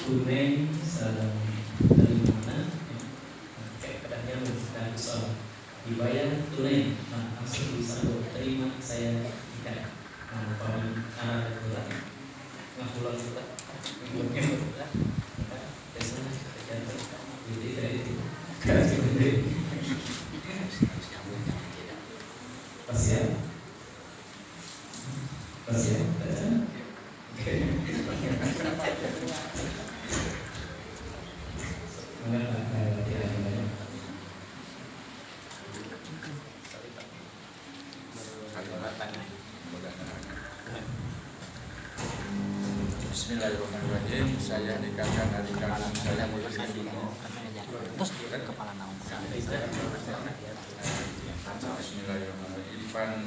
tunai sareng terima kayak keadaannya menunjukkan soal dibayar tunai langsung bisa terima saya tidak paling kurang ngapulang juga biasanya jadi dari itu pasien Bismillahirrahmanirrahim. Saya nikahkan adik kandung saya kepala naung. Bismillahirrahmanirrahim. Ipan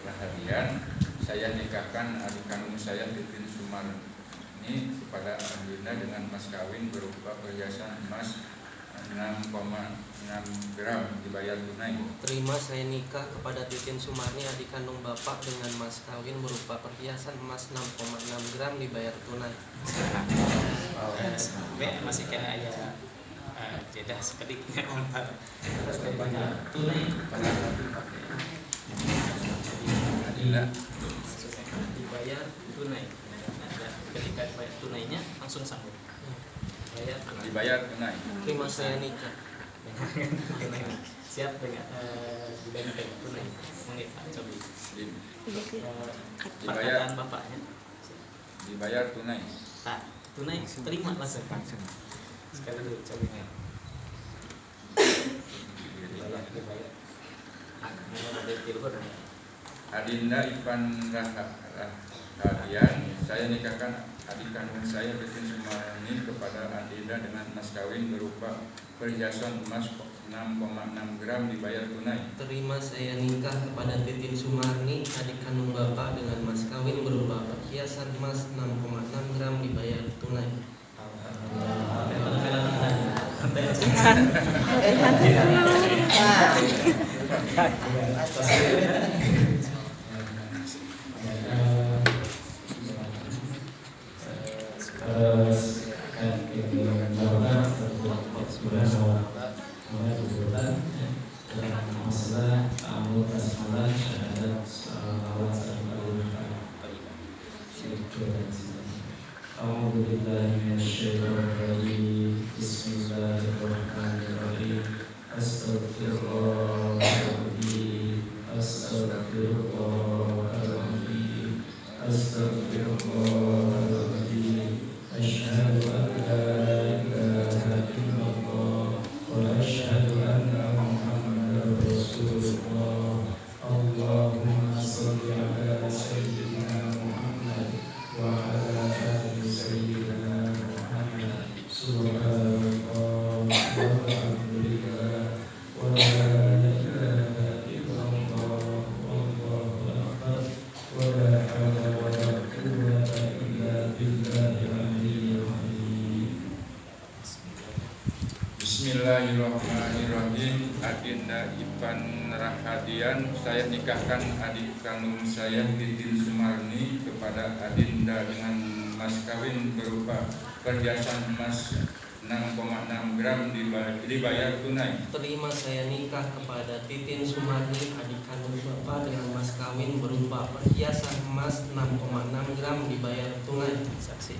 Rahadian. Saya nikahkan adik kandung saya Titin Sumarni kepada Adinda dengan mas kawin berupa perhiasan emas 6,6 gram dibayar tunai. Terima saya nikah kepada Titin Sumarni adik kandung Bapak dengan mas kawin berupa perhiasan emas 6,6 gram dibayar tunai. Masih kena aja jeda sedikit tunai Adinda dibayar tunai. Ketika bayar tunainya langsung sambung. dibayar tunai. Terima saya nikah. Siap dengan dibayar tunai. Mungkin Pak Cobi. Perkataan bapaknya. Dibayar tunai. Tak tunai terima langsung. Sekali dulu Cobi. Adinda Ipan Rahadian. Saya nikahkan adik kandung saya Titin Sumarni kepada Adinda dengan mas kawin berupa perhiasan emas 6,6 gram dibayar tunai. Terima saya nikah kepada Titin Sumarni adik kandung Bapak dengan mas kawin berupa perhiasan emas 6,6 gram dibayar tunai. Bismillahirrahmanirrahim. Astagfirullahaladzim. Astagfirullahaladzim. Astagfirullahaladzim. Asyhadu an la ilaha illallah wa asyhadu anna Muhammadar Rasulullah. Allahumma shalli ala sayyidina Muhammad wa ala ali sayyidina Muhammad. Subhanallah walhamdulillah wa la ilaha illallah wallahu akbar wa la hawla wa la quwwata illa billahil aliyyil azim. Bismillahirrahmanirrahim. Adinda Ipan Rahadian. Saya nikahkan adik kandung saya Titin Sumarni kepada Adinda dengan mas kawin berupa perhiasan emas 6,6 gram dibayar tunai. Terima saya nikah kepada Titin Sumarni adik kandung Bapak dengan mas kawin berupa perhiasan emas 6,6 gram dibayar tunai. Saksi.